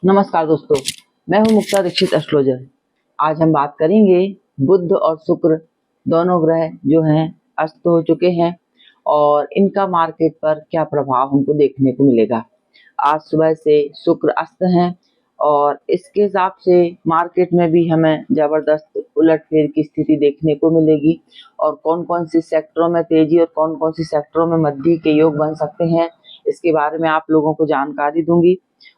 नमस्कार दोस्तों, मैं हूं मुक्ता दीक्षित एस्ट्रोलॉजर। आज हम बात करेंगे बुध और शुक्र दोनों ग्रह जो हैं अस्त हो चुके हैं और इनका मार्केट पर क्या प्रभाव हमको देखने को मिलेगा। आज सुबह से शुक्र अस्त हैं और इसके हिसाब से मार्केट में भी हमें जबरदस्त उलटफेर की स्थिति देखने को मिलेगी और कौन कौन सी सेक्टरों में तेजी और कौन कौन सी सेक्टरों में मंदी के योग बन सकते हैं, इसके बारे में आप लोगों को जानकारी दूंगी।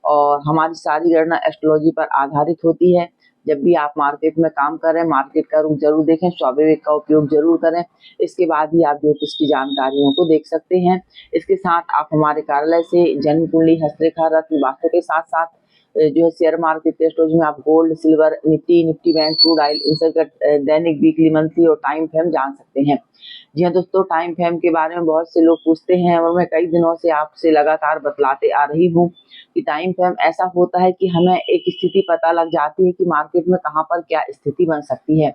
और हमारी सारी गणना एस्ट्रोलॉजी पर आधारित होती है। जब भी आप मार्केट में काम करें, मार्केट का रुख जरूर देखें, स्वाभाविक का उपयोग जरूर करें, इसके बाद ही आप ज्योतिष की जानकारियों को देख सकते हैं। इसके साथ आप हमारे कार्यालय से जन्म कुंडली, हस्तरेखा, रत्न, वास्तु के साथ साथ जो है शेयर मार्केट एस्ट्रोलॉजी में आप gold, silver, Nifty bank, crude oil, इन सब का दैनिक, वीकली, मंथली और टाइम फ्रेम जान सकते हैं। जी हाँ दोस्तों, टाइम फ्रेम के बारे में बहुत से लोग पूछते हैं और मैं कई दिनों से आपसे लगातार बतलाते आ रही हूँ कि टाइम फ्रेम ऐसा होता है कि हमें एक स्थिति पता लग जाती है कि मार्केट में कहाँ पर क्या स्थिति बन सकती है।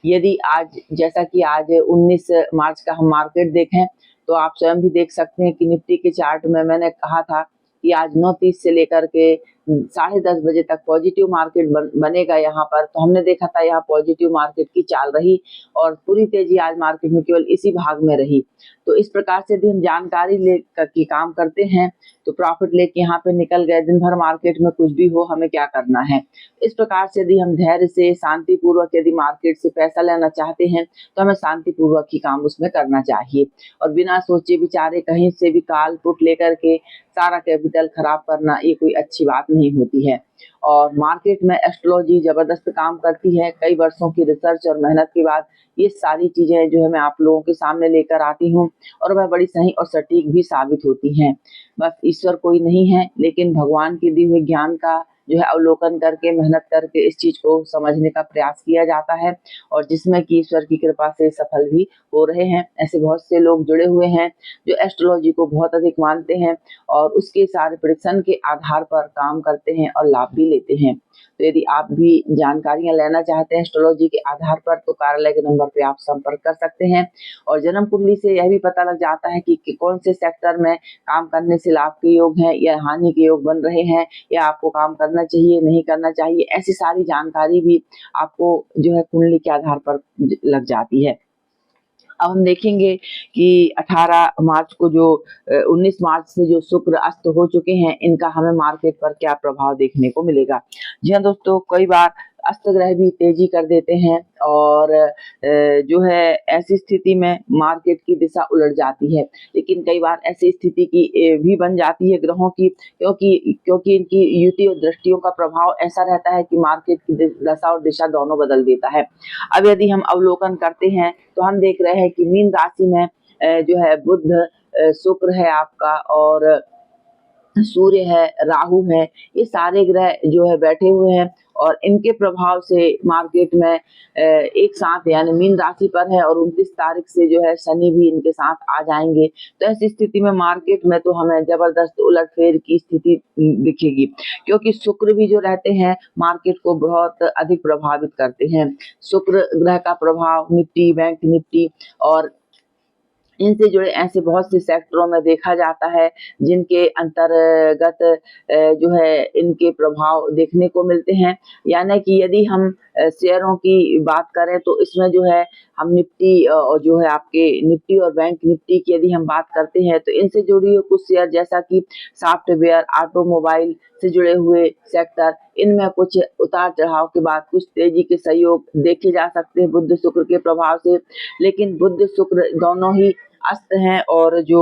यदि आज, जैसा कि आज 19 मार्च का हम मार्केट देखें तो आप स्वयं भी देख सकते हैं कि निफ्टी के चार्ट में मैंने कहा था कि आज 9:30 से लेकर के 10:30 बजे तक पॉजिटिव मार्केट बनेगा यहाँ पर। तो हमने देखा था यहाँ पॉजिटिव मार्केट की चाल रही और पूरी तेजी आज मार्केट में केवल इसी भाग में रही। तो इस प्रकार से यदि हम जानकारी लेकर के काम करते हैं तो प्रॉफिट लेके यहाँ पे निकल गए, दिन भर मार्केट में कुछ भी हो, हमें क्या करना है। इस प्रकार से यदि हम धैर्य से, शांतिपूर्वक यदि मार्केट से पैसा लेना चाहते हैं तो हमें शांतिपूर्वक ही काम उसमें करना चाहिए और बिना सोचे विचारे कहीं से भी काल पुट लेकर के सारा कैपिटल खराब करना, ये कोई अच्छी बात नहीं होती है। और मार्केट में एस्ट्रोलॉजी जबरदस्त काम करती है। कई वर्षों की रिसर्च और मेहनत के बाद ये सारी चीजें जो है मैं आप लोगों के सामने लेकर आती हूँ और वह बड़ी सही और सटीक भी साबित होती हैं। बस ईश्वर कोई नहीं है, लेकिन भगवान के दिए हुए ज्ञान का जो है अवलोकन करके, मेहनत करके इस चीज को समझने का प्रयास किया जाता है और जिसमें कि ईश्वर की कृपा से सफल भी हो रहे हैं। ऐसे बहुत से लोग जुड़े हुए हैं जो एस्ट्रोलॉजी को बहुत अधिक मानते हैं और उसके सारे प्रेडिक्शन के आधार पर काम करते हैं और लाभ भी लेते हैं। तो यदि आप भी जानकारियां लेना चाहते हैं एस्ट्रोलॉजी के आधार पर तो कार्यालय के नंबर पे आप संपर्क कर सकते हैं। और जन्म कुंडली से यह भी पता लग जाता है कि कौन से सेक्टर में काम करने से लाभ के योग हैं या हानि के योग बन रहे हैं, या आपको काम करना चाहिए, नहीं करना चाहिए। ऐसी सारी जानकारी भी आपको जो है कुंडली के आधार पर लग जाती है। अब हम देखेंगे कि 18 मार्च को जो 19 मार्च से जो शुक्र अस्त हो चुके हैं, इनका हमें मार्केट पर क्या प्रभाव देखने को मिलेगा। जी हाँ दोस्तों, कई बार अस्त ग्रह भी तेजी कर देते हैं और जो है ऐसी स्थिति में मार्केट की दिशा उलट जाती है। लेकिन कई बार ऐसी स्थिति की भी बन जाती है ग्रहों की, क्योंकि इनकी युति और दृष्टियों का प्रभाव ऐसा रहता है कि मार्केट की दशा और दिशा दोनों बदल देता है। अब यदि हम अवलोकन करते हैं तो हम देख रहे हैं कि मीन राशि में जो है बुध, शुक्र है आपका और सूर्य है, राहु है, ये सारे ग्रह जो है बैठे हुए हैं और इनके प्रभाव से मार्केट में एक साथ यानी मीन राशि पर है और 29 तारीख से जो है शनि भी इनके साथ आ जाएंगे। तो ऐसी स्थिति में मार्केट में तो हमें जबरदस्त उलटफेर की स्थिति दिखेगी, क्योंकि शुक्र भी जो रहते हैं मार्केट को बहुत अधिक प्रभावित करते हैं। शुक्र ग्रह का प्रभाव निफ्टी, बैंक निफ्टी और इनसे जुड़े ऐसे बहुत से सेक्टरों में देखा जाता है जिनके अंतर्गत जो है इनके प्रभाव देखने को मिलते हैं। यानी कि यदि हम शेयरों की बात करें तो इसमें जो है हम निफ्टी और जो है आपके निफ्टी और बैंक निफ्टी की यदि हम बात करते हैं तो इनसे जुड़ी हुई कुछ शेयर, जैसा कि सॉफ्टवेयर, ऑटोमोबाइल से जुड़े हुए सेक्टर, इनमें कुछ उतार चढ़ाव के बाद कुछ तेजी के सहयोग देखे जा सकते हैं बुध शुक्र के प्रभाव से। लेकिन बुध शुक्र दोनों ही अस्त हैं और जो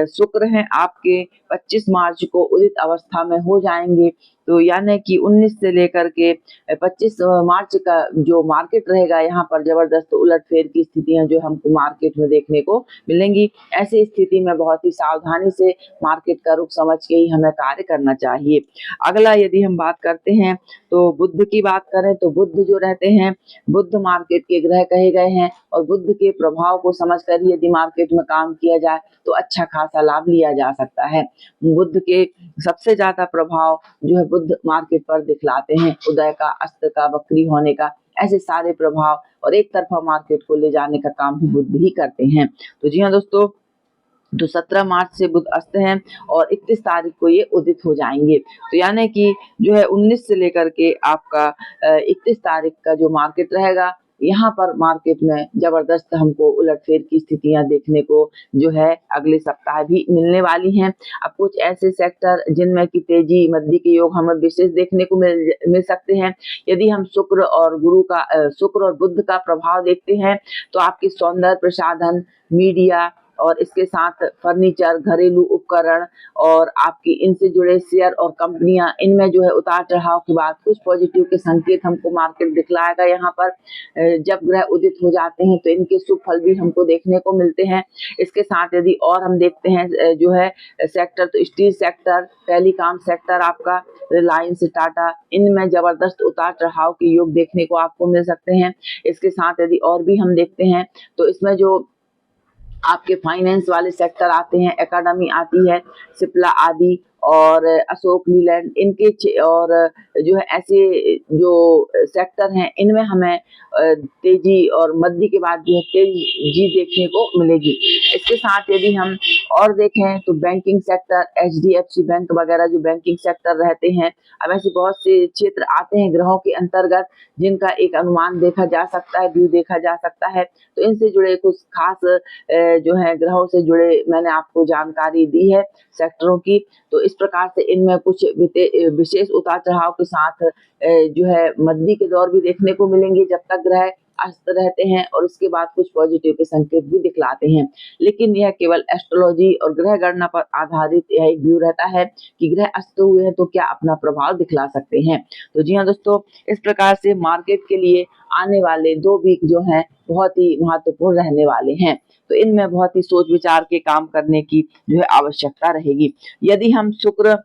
शुक्र हैं आपके 25 मार्च को उदित अवस्था में हो जाएंगे। तो यानी कि 19 से लेकर के 25 मार्च का जो मार्केट रहेगा, यहाँ पर जबरदस्त उलटफेर की स्थितियां जो हमको मार्केट में देखने को मिलेंगी। ऐसी स्थिति में बहुत ही सावधानी से मार्केट का रुख समझ के ही हमें कार्य करना चाहिए। अगला यदि हम बात करते हैं तो बुध की बात करें तो बुध जो रहते हैं, बुध मार्केट के ग्रह कहे गए हैं और बुध के प्रभाव को समझकर यदि मार्केट में काम किया जाए तो अच्छा खासा लाभ लिया जा सकता है। बुध के सबसे ज्यादा प्रभाव जो है बुध मार्केट पर दिखलाते हैं, उदय का, अस्त का, वक्री होने का, ऐसे सारे प्रभाव और एक तरफा मार्केट को ले जाने का काम भी बुध ही करते हैं। तो जी हाँ दोस्तों, तो 17 मार्च से बुध अस्त हैं और 31 तारीख को ये उदित हो जाएंगे। तो यानी कि जो है 19 से लेकर के आपका 31 तारीख का जो मार्केट रहेगा, यहाँ पर मार्केट में जबरदस्त हमको उलटफेर की स्थितियां देखने को जो है अगले सप्ताह भी मिलने वाली हैं। अब कुछ ऐसे सेक्टर जिनमें की तेजी मंदी के योग हमें विशेष देखने को मिल सकते हैं। यदि हम शुक्र और शुक्र और बुध का प्रभाव देखते हैं तो आपकी सौंदर्य प्रसाधन, मीडिया और इसके साथ फर्नीचर, घरेलू उपकरण और आपकी इनसे जुड़े शेयर और कंपनियां, इनमें जो है उतार चढ़ाव के बाद कुछ पॉजिटिव के संकेत हमको मार्केट दिखलाएगा। यहाँ पर जब ग्रह उदित हो जाते हैं तो इनके शुभ फल भी हमको देखने को मिलते हैं। इसके साथ यदि और हम देखते हैं जो है सेक्टर, तो स्टील सेक्टर, टेलीकॉम सेक्टर, आपका रिलायंस, टाटा, इनमें जबरदस्त उतार चढ़ाव के योग देखने को आपको मिल सकते हैं। इसके साथ यदि और भी हम देखते हैं तो इसमें जो आपके फाइनेंस वाले सेक्टर आते हैं, एकेडमी आती है, सिप्ला आदि और अशोक लीलैंड, इनके और जो है ऐसे जो सेक्टर हैं, इनमें हमें तेजी और मंदी के बाद जो है तेजी देखने को मिलेगी। इसके साथ यदि हम और देखें तो बैंकिंग सेक्टर, एचडीएफसी बैंक वगैरह जो बैंकिंग सेक्टर रहते हैं, अब ऐसे बहुत से क्षेत्र आते हैं ग्रहों के अंतर्गत जिनका एक अनुमान देखा जा सकता है, व्यू देखा जा सकता है। तो इनसे जुड़े कुछ खास जो है ग्रहों से जुड़े मैंने आपको जानकारी दी है सेक्टरों की। तो इस प्रकार से इनमें कुछ विशेष उतार चढ़ाव के साथ जो है मंदी के दौर भी देखने को मिलेंगे जब तक ग्रह अस्त रहते हैं, और इसके बाद कुछ पॉजिटिव के संकेत भी दिखलाते हैं। लेकिन यह केवल एस्ट्रोलॉजी और ग्रह गणना पर आधारित यह एक व्यू रहता है कि ग्रह अस्त हुए हैं तो क्या अपना प्रभाव दिखला सकते हैं। तो जी हाँ दोस्तों, इस प्रकार से मार्केट के लिए आने वाले 2 वीक जो हैं बहुत ही महत्वपूर्ण रहने वाले हैं। तो इनमें बहुत ही सोच विचार के काम करने की जो है आवश्यकता रहेगी। यदि हम शुक्र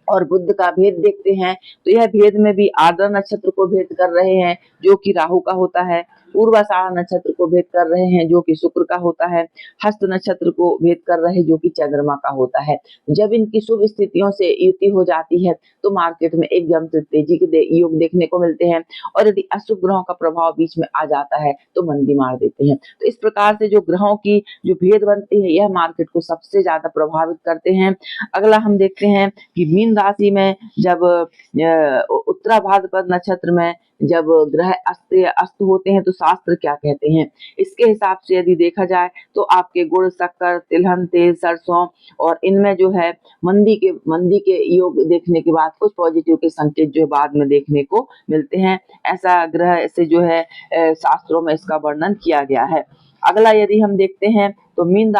और बुध का भेद देखते हैं तो यह भेद में भी आर्द्रा नक्षत्र को भेद कर रहे हैं जो कि राहु का होता है, पूर्वाषाढ़ा नक्षत्र को भेद कर रहे हैं जो कि शुक्र का होता है, हस्त नक्षत्र को भेद कर रहे हैं जो कि चंद्रमा का होता है। जब इनकी शुभ स्थितियों से युति हो जाती है तो मार्केट में एकदम से तेजी के योग देखने को मिलते हैं, और यदि अशुभ ग्रहों का प्रभाव बीच में आ जाता है तो मंदी मार देते हैं। तो इस प्रकार से जो ग्रहों की जो भेद बनती है यह मार्केट को सबसे ज्यादा प्रभावित करते हैं। अगला हम देखते हैं कि मीन राशि में जब उत्तरा भाद्रपद नक्षत्र में जब ग्रह अस्त होते हैं तो शास्त्र क्या कहते हैं। इसके हिसाब से यदि देखा जाए तो आपके गुड़, शक्कर, तिलहन, तेल, सरसों और इनमें जो है मंदी के योग देखने के बाद कुछ पॉजिटिव के संकेत जो बाद में देखने को मिलते हैं। ऐसा ग्रह से जो है शास्त्रों में इसका वर्णन किया गया है। अगला यदि हम देखते हैं तो मीन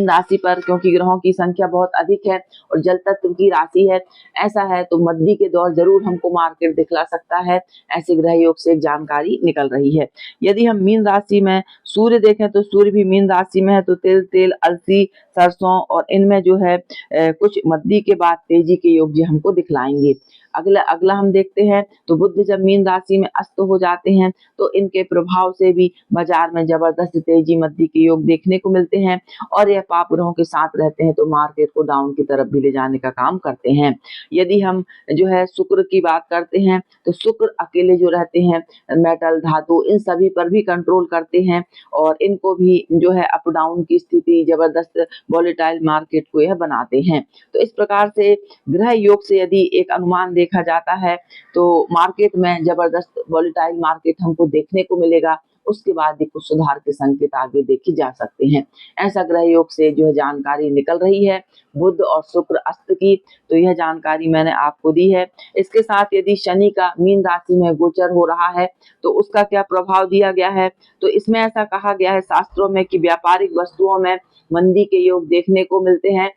राशि पर क्योंकि ग्रहों की संख्या बहुत अधिक है और जल तत्व की राशि है, ऐसा है तो मंदी के दौर जरूर हमको मार्केट दिखला सकता है। ऐसे ग्रह योग से एक जानकारी निकल रही है। यदि हम मीन राशि में सूर्य देखें तो सूर्य भी मीन राशि में है, तो तेल, अलसी, सरसों और इनमें जो है कुछ मंदी के बाद तेजी के योग जो हमको दिखलाएंगे। अगला हम देखते हैं तो बुध जब मीन राशि में अस्त हो जाते हैं तो इनके प्रभाव से भी बाजार में जबरदस्त तेजी मंदी के योग देखने को मिलते हैं, और यह पाप ग्रहों के साथ रहते हैं तो मार्केट को डाउन की तरफ भी ले जाने का काम करते हैं। यदि हम जो है शुक्र की बात करते हैं तो शुक्र अकेले जो रहते हैं मेटल, धातु, इन सभी पर भी कंट्रोल करते हैं और इनको भी जो है अप डाउन की स्थिति, जबरदस्त वॉलेटाइल मार्केट को यह बनाते हैं। तो इस प्रकार से ग्रह योग से यदि एक अनुमान देखा जाता है तो मार्केट में जबरदस्त वॉलेटाइल मार्केट हमको देखने को मिलेगा। उसके बाद कुछ सुधार के संकेत आगे देखे जा सकते हैं। ऐसा ग्रह योग से जो है जानकारी निकल रही है बुध और शुक्र अस्त की, तो यह जानकारी मैंने आपको दी है। इसके साथ यदि शनि का मीन राशि में गोचर हो रहा है तो उसका क्या प्रभाव दिया गया है, तो इसमें ऐसा कहा गया है शास्त्रों में कि व्यापारिक वस्तुओं में मंदी के योग देखने को मिलते हैं।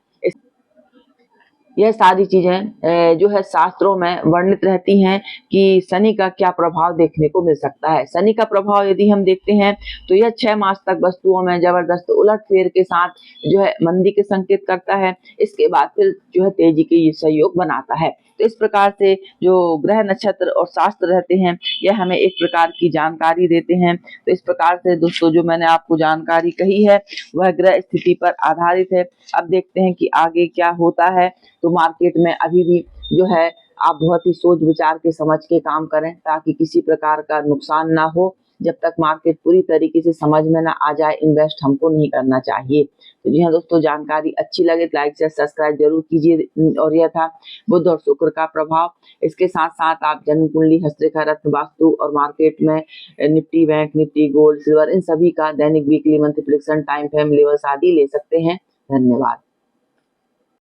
यह सारी चीजें जो है शास्त्रों में वर्णित रहती हैं कि शनि का क्या प्रभाव देखने को मिल सकता है। शनि का प्रभाव यदि हम देखते हैं तो यह 6 मास तक वस्तुओं में जबरदस्त उलटफेर के साथ जो है मंदी के संकेत करता है। इसके बाद फिर जो है तेजी के सहयोग बनाता है। तो इस प्रकार से जो ग्रह, नक्षत्र और शास्त्र रहते हैं यह हमें एक प्रकार की जानकारी देते हैं। तो इस प्रकार से दोस्तों जो मैंने आपको जानकारी कही है वह ग्रह स्थिति पर आधारित है। अब देखते हैं कि आगे क्या होता है। तो मार्केट में अभी भी जो है आप बहुत ही सोच विचार के समझ के काम करें ताकि किसी प्रकार का नुकसान ना हो। जब तक मार्केट पूरी तरीके से समझ में ना आ जाए इन्वेस्ट हमको नहीं करना चाहिए। तो जी हाँ दोस्तों, जानकारी अच्छी लगे तो लाइक शेयर सब्सक्राइब जरूर कीजिए। और यह था बुध और शुक्र का प्रभाव। इसके साथ साथ आप जन्म कुंडली, हस्तरेखा, रत्न, वास्तु और मार्केट में Nifty bank, Nifty gold, silver, इन सभी का दैनिक, weekly, monthly prediction, time frame, levels आदि ले सकते हैं। धन्यवाद।